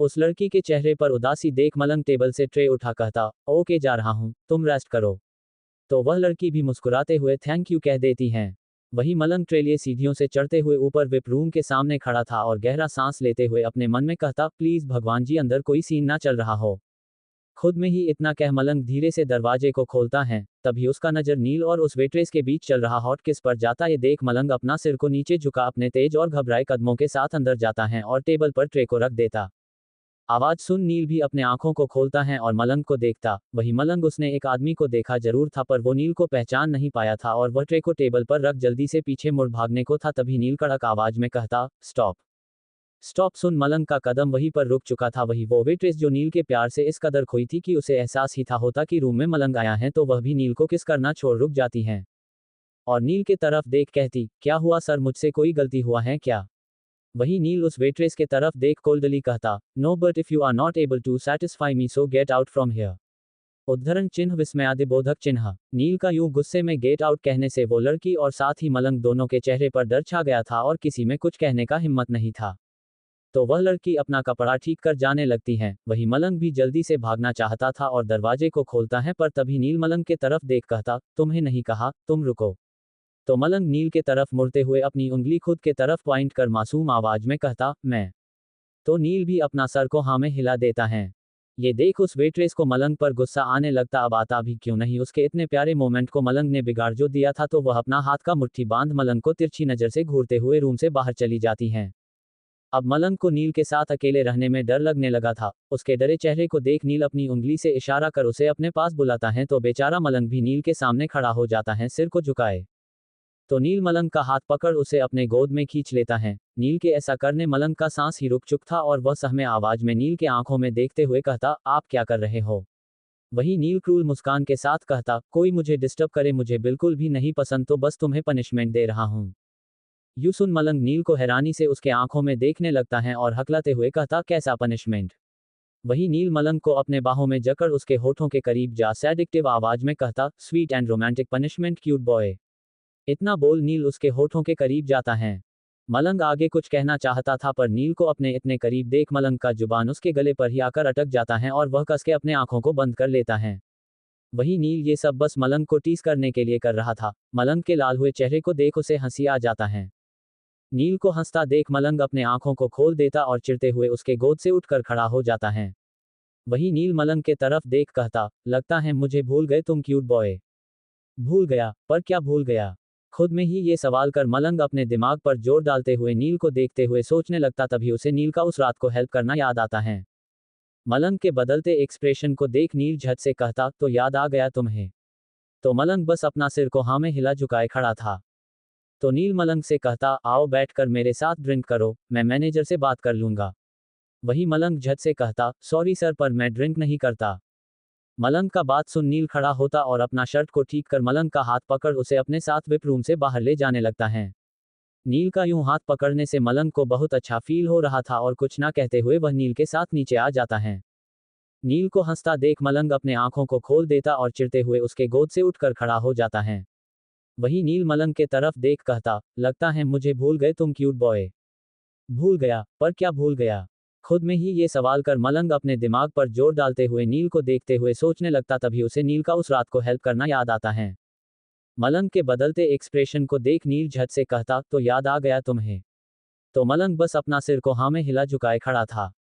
उस लड़की के चेहरे पर उदासी देख मलंग टेबल से ट्रे उठा कहता, ओके जा रहा हूँ, तुम रेस्ट करो। तो वह लड़की भी मुस्कुराते हुए थैंक यू कह देती है। वही मलंग ट्रे लिए सीढ़ियों से चढ़ते हुए ऊपर विप रूम के सामने खड़ा था और गहरा सांस लेते हुए अपने मन में कहता, प्लीज भगवान जी अंदर कोई सीन ना चल रहा हो। खुद में ही इतना कह मलंग धीरे से दरवाजे को खोलता है, तभी उसका नजर नील और उस वेट्रेस के बीच चल रहा हॉट किस पर जाता। ये देख मलंग अपना सिर को नीचे झुका अपने तेज और घबराए कदमों के साथ अंदर जाता है और टेबल पर ट्रे को रख देता। आवाज सुन नील भी अपने आंखों को खोलता है और मलंग को देखता। वही मलंग उसने एक आदमी को देखा जरूर था पर वो नील को पहचान नहीं पाया था और वह ट्रे को टेबल पर रख जल्दी से पीछे मुड़ भागने को था, तभी नील कड़क आवाज में कहता, स्टॉप। स्टॉप सुन मलंग का कदम वहीं पर रुक चुका था। वही वो वेट्रेस जो नील के प्यार से इस कदर खोई थी कि उसे एहसास ही था होता कि रूम में मलंग आया है, तो वह भी नील को किस करना छोड़ रुक जाती है और नील के तरफ देख कहती, क्या हुआ सर, मुझसे कोई गलती हुआ है क्या? वही नील उस वेट्रेस के तरफ देख कोल्डली कहता, no but if you are not able to satisfy me so get out from here. उद्धरण चिन्ह विस्मयादिबोधक चिन्ह। नील का यूं गुस्से में गेट आउट कहने से वो लड़की और साथ ही मलंग दोनों के चेहरे पर डर छा गया था और किसी में कुछ कहने का हिम्मत नहीं था। तो वह लड़की अपना कपड़ा ठीक कर जाने लगती है। वही मलंग भी जल्दी से भागना चाहता था और दरवाजे को खोलता है, पर तभी नील मलंग के तरफ देख कहता, तुम्हें नहीं कहा, तुम रुको। तो मलंग नील के तरफ मुड़ते हुए अपनी उंगली खुद के तरफ पॉइंट कर मासूम आवाज में कहता, मैं। तो नील भी अपना सर को हाँ में हिला देता है। ये देख उस वेट्रेस को मलंग पर गुस्सा आने लगता, अब आता भी क्यों नहीं, उसके इतने प्यारे मोमेंट को मलंग ने बिगाड़ जो दिया था। तो वह अपना हाथ का मुट्ठी बांध मलंग को तिरछी नजर से घूरते हुए रूम से बाहर चली जाती हैं। अब मलंग को नील के साथ अकेले रहने में डर लगने लगा था। उसके डरे चेहरे को देख नील अपनी उंगली से इशारा कर उसे अपने पास बुलाता है, तो बेचारा मलंग भी नील के सामने खड़ा हो जाता है सिर को झुकाए। तो नील मलंग का हाथ पकड़ उसे अपने गोद में खींच लेता है। नील के ऐसा करने मलंग का सांस ही रुक चुक था और वह सहमे आवाज में नील के आंखों में देखते हुए कहता, आप क्या कर रहे हो? वही नील क्रूर मुस्कान के साथ कहता, कोई मुझे डिस्टर्ब करे मुझे बिल्कुल भी नहीं पसंद, तो बस तुम्हें पनिशमेंट दे रहा हूँ। यूं सुन मलंग नील को हैरानी से उसके आंखों में देखने लगता है और हकलाते हुए कहता, कैसा पनिशमेंट? वही नील मलंग को अपने बाहों में जकड़ उसके होठों के करीब जा सैडिक्टिव आवाज में कहता, sweet and romantic punishment cute boy. इतना बोल नील उसके होठों के करीब जाता है। मलंग आगे कुछ कहना चाहता था पर नील को अपने इतने करीब देख मलंग का जुबान उसके गले पर ही आकर अटक जाता है और वह कस के अपने आंखों को बंद कर लेता है। वही नील ये सब बस मलंग को टीस करने के लिए कर रहा था। मलंग के लाल हुए चेहरे को देख उसे हंसी आ जाता है। नील को हंसता देख मलंग अपने आंखों को खोल देता और चिढ़ते हुए उसके गोद से उठकर खड़ा हो जाता है। वही नील मलंग के तरफ देख कहता, लगता है मुझे भूल गए तुम क्यूट बॉय। भूल गया? पर क्या भूल गया? खुद में ही ये सवाल कर मलंग अपने दिमाग पर जोर डालते हुए नील को देखते हुए सोचने लगता, तभी उसे नील का उस रात को हेल्प करना याद आता है। मलंग के बदलते एक्सप्रेशन को देख नील झट से कहता, तो याद आ गया तुम्हें? तो मलंग बस अपना सिर को हाँ में हिला झुकाए खड़ा था। तो नील मलंग से कहता, आओ बैठकर मेरे साथ ड्रिंक करो, मैं मैनेजर से बात कर लूंगा। वही मलंग झट से कहता, सॉरी सर पर मैं ड्रिंक नहीं करता। मलंग का बात सुन नील खड़ा होता और अपना शर्ट को ठीक कर मलंग का हाथ पकड़ उसे अपने साथ विप रूम से बाहर ले जाने लगता है। नील का यूं हाथ पकड़ने से मलंग को बहुत अच्छा फील हो रहा था और कुछ ना कहते हुए वह नील के साथ नीचे आ जाता है। नील को हंसता देख मलंग अपने आंखों को खोल देता और चिढ़ते हुए उसके गोद से उठकर खड़ा हो जाता है। वही नील मलंग के तरफ देख कहता, लगता है मुझे भूल गए तुम क्यूट बॉय। भूल गया, पर क्या भूल गया? खुद में ही ये सवाल कर मलंग अपने दिमाग पर जोर डालते हुए नील को देखते हुए सोचने लगता, तभी उसे नील का उस रात को हेल्प करना याद आता है। मलंग के बदलते एक्सप्रेशन को देख नील झट से कहता, तो याद आ गया तुम्हें? तो मलंग बस अपना सिर को हाँ में हिला झुकाए खड़ा था।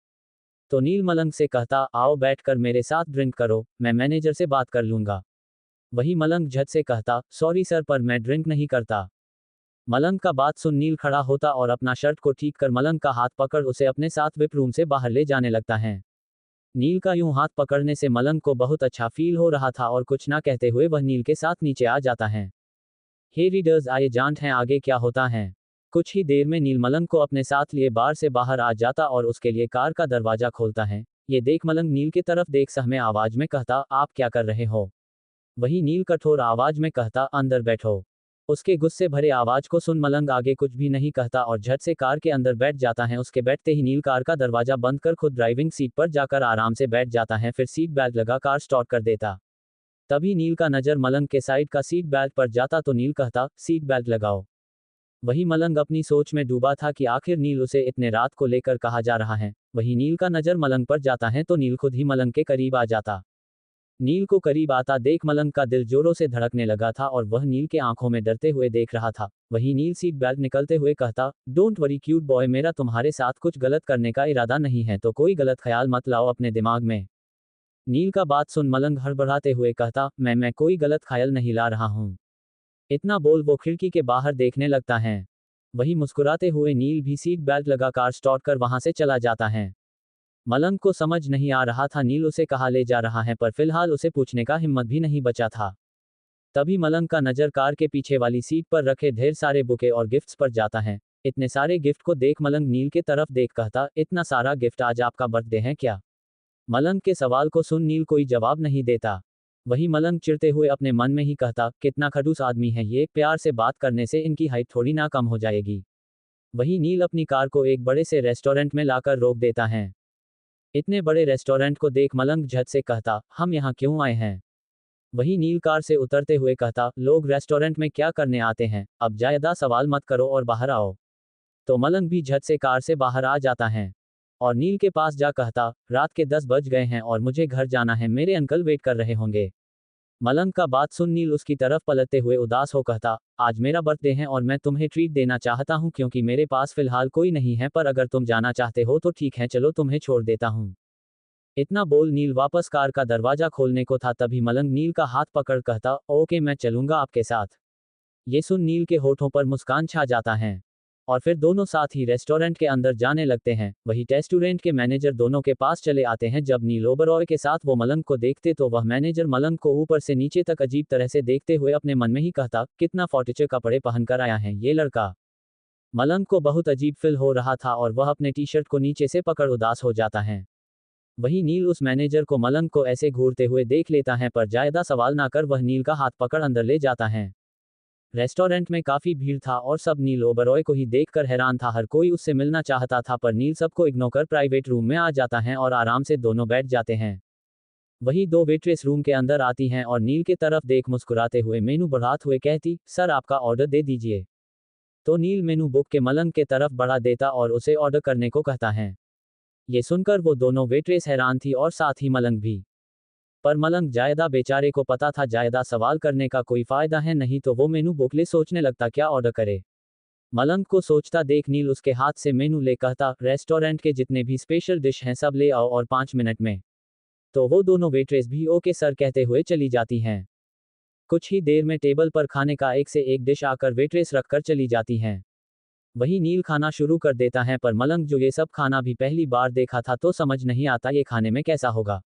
तो नील मलंग से कहता, आओ बैठकर मेरे साथ ड्रिंक करो, मैं मैनेजर से बात कर लूंगा। वही मलंग झट से कहता, सॉरी सर पर मैं ड्रिंक नहीं करता। मलंग का बात सुन नील खड़ा होता और अपना शर्ट को ठीक कर मलंग का हाथ पकड़ उसे अपने साथ विप रूम से बाहर ले जाने लगता है। नील का यूं हाथ पकड़ने से मलंग को बहुत अच्छा फील हो रहा था और कुछ ना कहते हुए वह नील के साथ नीचे आ जाता है। हे रीडर्स, आइए जानते हैं आगे क्या होता है। कुछ ही देर में नील मलंग को अपने साथ लिए बार से बाहर आ जाता और उसके लिए कार का दरवाजा खोलता है। ये देख मलंग नील की तरफ देख सहमे आवाज में कहता, आप क्या कर रहे हो? वही नील कठोर आवाज में कहता, अंदर बैठो। उसके गुस्से भरे आवाज को सुन मलंग आगे कुछ भी नहीं कहता और झट से कार के अंदर बैठ जाता है। उसके बैठते ही नील कार का दरवाजा बंद कर खुद ड्राइविंग सीट पर जाकर आराम से बैठ जाता है, फिर सीट बेल्ट लगा कार स्टार्ट कर देता। तभी नील का नजर मलंग के साइड का सीट बेल्ट पर जाता तो नील कहता, सीट बेल्ट लगाओ। वही मलंग अपनी सोच में डूबा था कि आखिर नील उसे इतने रात को लेकर कहा जा रहा है। वही नील का नजर मलंग पर जाता है तो नील खुद ही मलंग के करीब आ जाता। नील को करीब आता देख मलंग का दिल जोरों से धड़कने लगा था और वह नील के आंखों में डरते हुए देख रहा था। वही नील सीट बेल्ट निकलते हुए कहता, डोंट वरी क्यूट बॉय, मेरा तुम्हारे साथ कुछ गलत करने का इरादा नहीं है, तो कोई गलत ख्याल मत लाओ अपने दिमाग में। नील का बात सुन मलंग हड़बड़ाते हुए कहता, मैं कोई गलत ख्याल नहीं ला रहा हूँ। इतना बोल वो खिड़की के बाहर देखने लगता है। वही मुस्कुराते हुए नील भी सीट बेल्ट लगा कार स्टार्ट कर वहां से चला जाता है। मलंग को समझ नहीं आ रहा था नील उसे कहाँ ले जा रहा है, पर फिलहाल उसे पूछने का हिम्मत भी नहीं बचा था। तभी मलंग का नजर कार के पीछे वाली सीट पर रखे ढेर सारे बुके और गिफ्ट्स पर जाता है। इतने सारे गिफ्ट को देख मलंग नील के तरफ देख कहता, इतना सारा गिफ्ट, आज आपका बर्थडे है क्या? मलंग के सवाल को सुन नील कोई जवाब नहीं देता। वही मलंग चिढ़ते हुए अपने मन में ही कहता, कितना खड़ूस आदमी है ये, प्यार से बात करने से इनकी हाइट थोड़ी ना कम हो जाएगी। वही नील अपनी कार को एक बड़े से रेस्टोरेंट में लाकर रोक देता है। इतने बड़े रेस्टोरेंट को देख मलंग झट से कहता, हम यहाँ क्यों आए हैं? वही नील कार से उतरते हुए कहता, लोग रेस्टोरेंट में क्या करने आते हैं, अब ज्यादा सवाल मत करो और बाहर आओ। तो मलंग भी झट से कार से बाहर आ जाता है और नील के पास जा कहता, रात के 10 बज गए हैं और मुझे घर जाना है, मेरे अंकल वेट कर रहे होंगे। मलंग का बात सुन नील उसकी तरफ पलटते हुए उदास हो कहता, आज मेरा बर्थडे है और मैं तुम्हें ट्रीट देना चाहता हूँ क्योंकि मेरे पास फिलहाल कोई नहीं है, पर अगर तुम जाना चाहते हो तो ठीक है, चलो तुम्हें छोड़ देता हूँ। इतना बोल नील वापस कार का दरवाजा खोलने को था, तभी मलंग नील का हाथ पकड़ कहता, ओके मैं चलूंगा आपके साथ। ये सुन नील के होठों पर मुस्कान छा जाता है और फिर दोनों साथ ही रेस्टोरेंट के अंदर जाने लगते हैं। वही रेस्टोरेंट के मैनेजर दोनों के पास चले आते हैं। जब नील ओबरॉय के साथ वो मलंग को देखते तो वह मैनेजर मलंग को ऊपर से नीचे तक अजीब तरह से देखते हुए अपने मन में ही कहता, कितना फॉर्टिचर कपड़े पहनकर आया है ये लड़का। मलंग को बहुत अजीब फील हो रहा था और वह अपने टी शर्ट को नीचे से पकड़ उदास हो जाता है। वही नील उस मैनेजर को मलंग को ऐसे घूरते हुए देख लेता है, पर ज्यादा सवाल ना कर वह नील का हाथ पकड़ अंदर ले जाता है। रेस्टोरेंट में काफी भीड़ था और सब नील ओबरॉय को ही देखकर हैरान था। हर कोई उससे मिलना चाहता था, पर नील सबको इग्नोर कर प्राइवेट रूम में आ जाता है और आराम से दोनों बैठ जाते हैं। वही दो वेट्रेस रूम के अंदर आती हैं और नील के तरफ देख मुस्कुराते हुए मेनू बढ़ाते हुए कहती, सर आपका ऑर्डर दे दीजिए। तो नील मेनू बुक के मलंग के तरफ बढ़ा देता और उसे ऑर्डर करने को कहता है। ये सुनकर वो दोनों वेट्रेस हैरान थी और साथ ही मलंग भी। पर मलंग जायदा बेचारे को पता था जायदा सवाल करने का कोई फायदा है नहीं, तो वो मेनू बुक ले सोचने लगता क्या ऑर्डर करे। मलंग को सोचता देख नील उसके हाथ से मेनू ले कहता, रेस्टोरेंट के जितने भी स्पेशल डिश हैं सब ले आओ और 5 मिनट में। तो वो दोनों वेट्रेस भी ओके सर कहते हुए चली जाती हैं। कुछ ही देर में टेबल पर खाने का एक से एक डिश आकर वेट्रेस रखकर चली जाती हैं। वही नील खाना शुरू कर देता है, पर मलंग जो ये सब खाना भी पहली बार देखा था तो समझ नहीं आता ये खाने में कैसा होगा।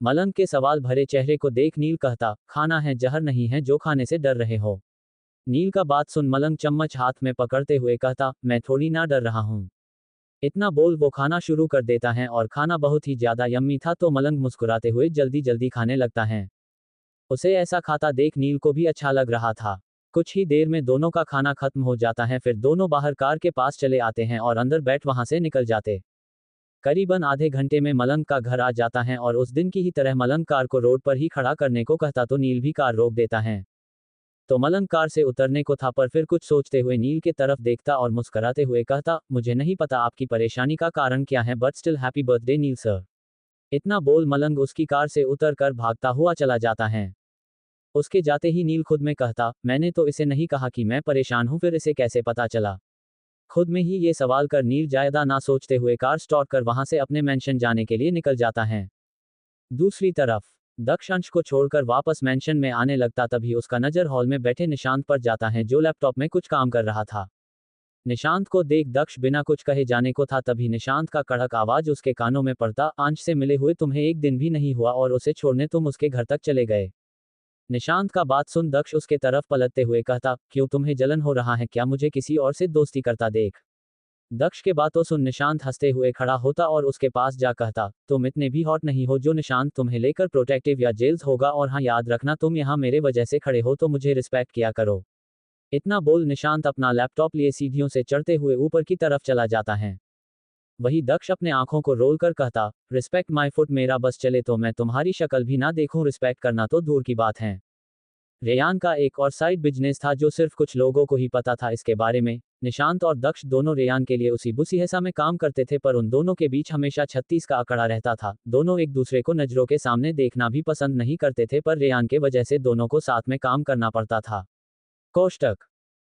मलंग के सवाल भरे चेहरे को देख नील कहता, खाना है जहर नहीं है जो खाने से डर रहे हो। नील का बात सुन मलंग चम्मच हाथ में पकड़ते हुए कहता, मैं थोड़ी ना डर रहा हूँ। इतना बोल वो खाना शुरू कर देता है और खाना बहुत ही ज्यादा यम्मी था, तो मलंग मुस्कुराते हुए जल्दी जल्दी खाने लगता है। उसे ऐसा खाता देख नील को भी अच्छा लग रहा था। कुछ ही देर में दोनों का खाना खत्म हो जाता है, फिर दोनों बाहर कार के पास चले आते हैं और अंदर बैठ वहां से निकल जाते। करीबन आधे घंटे में मलंग का घर आ जाता है और उस दिन की ही तरह मलंग कार को रोड पर ही खड़ा करने को कहता तो नील भी कार रोक देता है। तो मलंग कार से उतरने को था, पर फिर कुछ सोचते हुए नील के तरफ देखता और मुस्कुराते हुए कहता, मुझे नहीं पता आपकी परेशानी का कारण क्या है, but still happy birthday Neel sir. इतना बोल मलंग उसकी कार से उतर कर भागता हुआ चला जाता है। उसके जाते ही नील खुद में कहता, मैंने तो इसे नहीं कहा कि मैं परेशान हूं, फिर इसे कैसे पता चला। खुद में ही ये सवाल कर नील ज्यादा ना सोचते हुए कार स्टार्ट कर वहां से अपने मेंशन जाने के लिए निकल जाता है। दूसरी तरफ दक्ष अंश को छोड़कर वापस मेंशन में आने लगता, तभी उसका नजर हॉल में बैठे निशांत पर जाता है जो लैपटॉप में कुछ काम कर रहा था। निशांत को देख दक्ष बिना कुछ कहे जाने को था, तभी निशांत का कड़क आवाज उसके कानों में पड़ता, अंश से मिले हुए तुम्हें एक दिन भी नहीं हुआ और उसे छोड़ने तुम उसके घर तक चले गए। निशांत का बात सुन दक्ष उसके तरफ पलटते हुए कहता, क्यों तुम्हें जलन हो रहा है क्या मुझे किसी और से दोस्ती करता देख। दक्ष के बातों सुन निशांत हंसते हुए खड़ा होता और उसके पास जा कहता, तुम इतने भी हॉट नहीं हो जो निशांत तुम्हें लेकर प्रोटेक्टिव या जेल्स होगा, और हाँ याद रखना तुम यहाँ मेरे वजह से खड़े हो तो मुझे रिस्पेक्ट किया करो। इतना बोल निशांत अपना लैपटॉप लिए सीढ़ियों से चढ़ते हुए ऊपर की तरफ चला जाता है। वही दक्ष अपने आंखों को रोल कर कहता, रिस्पेक्ट माई फुट, मेरा बस चले तो मैं तुम्हारी शक्ल भी ना देखूं, रिस्पेक्ट करना तो दूर की बात है। रेयान का एक और साइड बिजनेस था जो सिर्फ कुछ लोगों को ही पता था इसके बारे में। निशांत और दक्ष दोनों रेयान के लिए उसी बुसिहसा में काम करते थे, पर उन दोनों के बीच हमेशा 36 का अकड़ा रहता था। दोनों एक दूसरे को नजरों के सामने देखना भी पसंद नहीं करते थे, पर रेयान के वजह से दोनों को साथ में काम करना पड़ता था। कोष्टक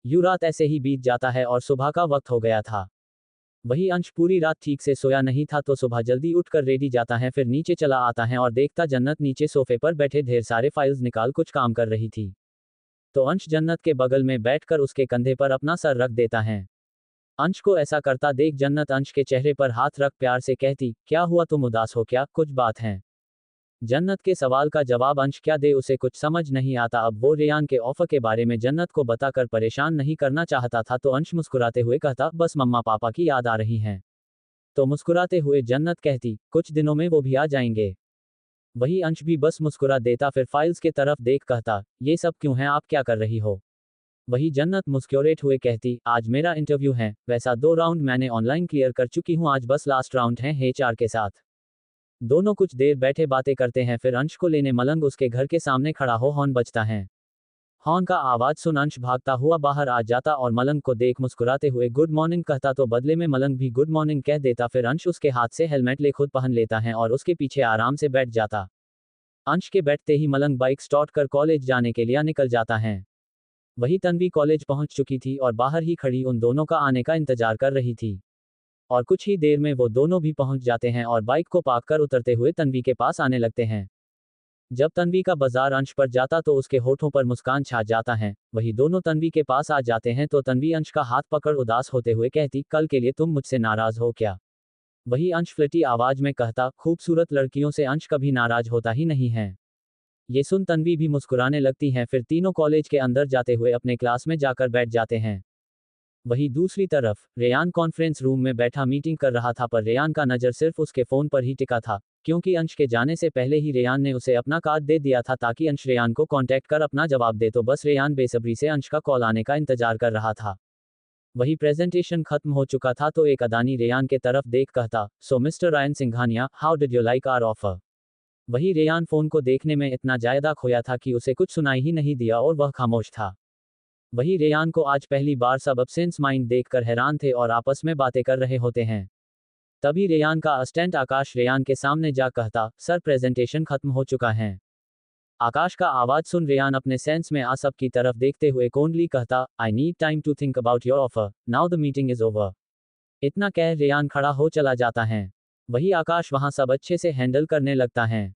यूं रात ऐसे ही बीत जाता है और सुबह का वक्त हो गया था। वही अंश पूरी रात ठीक से सोया नहीं था, तो सुबह जल्दी उठकर रेडी जाता है, फिर नीचे चला आता है और देखता जन्नत नीचे सोफे पर बैठे ढेर सारे फाइल्स निकाल कुछ काम कर रही थी। तो अंश जन्नत के बगल में बैठकर उसके कंधे पर अपना सर रख देता है। अंश को ऐसा करता देख जन्नत अंश के चेहरे पर हाथ रख प्यार से कहती, क्या हुआ, तुम उदास हो क्या, कुछ बात है। जन्नत के सवाल का जवाब अंश क्या दे उसे कुछ समझ नहीं आता। अब वो रेयान के ऑफर के बारे में जन्नत को बताकर परेशान नहीं करना चाहता था, तो अंश मुस्कुराते हुए कहता, बस मम्मा पापा की याद आ रही हैं। तो मुस्कुराते हुए जन्नत कहती, कुछ दिनों में वो भी आ जाएंगे। वही अंश भी बस मुस्कुरा देता, फिर फाइल्स के तरफ देख कहता, ये सब क्यों है, आप क्या कर रही हो। वही जन्नत मुस्क्योरेट हुए कहती, आज मेरा इंटरव्यू है, वैसा 2 राउंड मैंने ऑनलाइन क्लियर कर चुकी हूँ, आज बस लास्ट राउंड है HR के साथ। दोनों कुछ देर बैठे बातें करते हैं, फिर अंश को लेने मलंग उसके घर के सामने खड़ा हो हॉर्न बजता है। हॉर्न का आवाज सुन अंश भागता हुआ बाहर आ जाता और मलंग को देख मुस्कुराते हुए गुड मॉर्निंग कहता, तो बदले में मलंग भी गुड मॉर्निंग कह देता। फिर अंश उसके हाथ से हेलमेट ले खुद पहन लेता है और उसके पीछे आराम से बैठ जाता। अंश के बैठते ही मलंग बाइक स्टार्ट कर कॉलेज जाने के लिए निकल जाता है। वही तन्वी कॉलेज पहुंच चुकी थी और बाहर ही खड़ी उन दोनों का आने का इंतजार कर रही थी। और कुछ ही देर में वो दोनों भी पहुंच जाते हैं और बाइक को पार्क कर उतरते हुए तन्वी के पास आने लगते हैं। जब तन्वी का बाजार अंश पर जाता तो उसके होठों पर मुस्कान छा जाता है। वही दोनों तन्वी के पास आ जाते हैं, तो तन्वी अंश का हाथ पकड़ उदास होते हुए कहती, कल के लिए तुम मुझसे नाराज हो क्या। वही अंश फ्लटी आवाज में कहता, खूबसूरत लड़कियों से अंश कभी नाराज होता ही नहीं है। ये सुन तन्वी भी मुस्कुराने लगती हैं, फिर तीनों कॉलेज के अंदर जाते हुए अपने क्लास में जाकर बैठ जाते हैं। वही दूसरी तरफ रेयान कॉन्फ्रेंस रूम में बैठा मीटिंग कर रहा था, पर रेयान का नजर सिर्फ उसके फोन पर ही टिका था, क्योंकि अंश के जाने से पहले ही रेयान ने उसे अपना कार्ड दे दिया था ताकि अंश रेयान को कांटेक्ट कर अपना जवाब दे। तो बस रेयान बेसब्री से अंश का कॉल आने का इंतजार कर रहा था। वही प्रेजेंटेशन खत्म हो चुका था, तो एक अदानी रेयान के तरफ देख कहता, so mister Ryan Singhania, how did you like our offer. वही रेयान फोन को देखने में इतना ज्यादा खोया था कि उसे कुछ सुनाई ही नहीं दिया और वह खामोश था। वही रेयान को आज पहली बार सब अब्सेंस माइंड देखकर हैरान थे और आपस में बातें कर रहे होते हैं। तभी रेयान का असिस्टेंट आकाश रेयान के सामने जा कहता, सर प्रेजेंटेशन खत्म हो चुका है। आकाश का आवाज सुन रेयान अपने सेंस में आ सब की तरफ देखते हुए कोंडली कहता, I need time to think about your offer, now the meeting is over. इतना कह रेयान खड़ा हो चला जाता है। वही आकाश वहां सब अच्छे से हैंडल करने लगता है।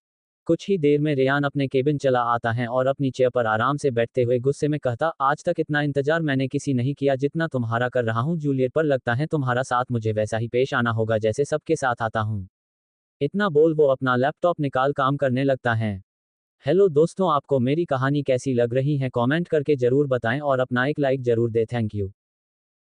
कुछ ही देर में रेयान अपने केबिन चला आता है और अपनी चेयर पर आराम से बैठते हुए गुस्से में कहता, आज तक इतना इंतजार मैंने किसी नहीं किया जितना तुम्हारा कर रहा हूँ जूलियट, पर लगता है तुम्हारा साथ मुझे वैसा ही पेश आना होगा जैसे सबके साथ आता हूँ। इतना बोल वो अपना लैपटॉप निकाल काम करने लगता है। हेलो दोस्तों, आपको मेरी कहानी कैसी लग रही है कमेंट करके जरूर बताएं और अपना एक लाइक जरूर दें। Thank you.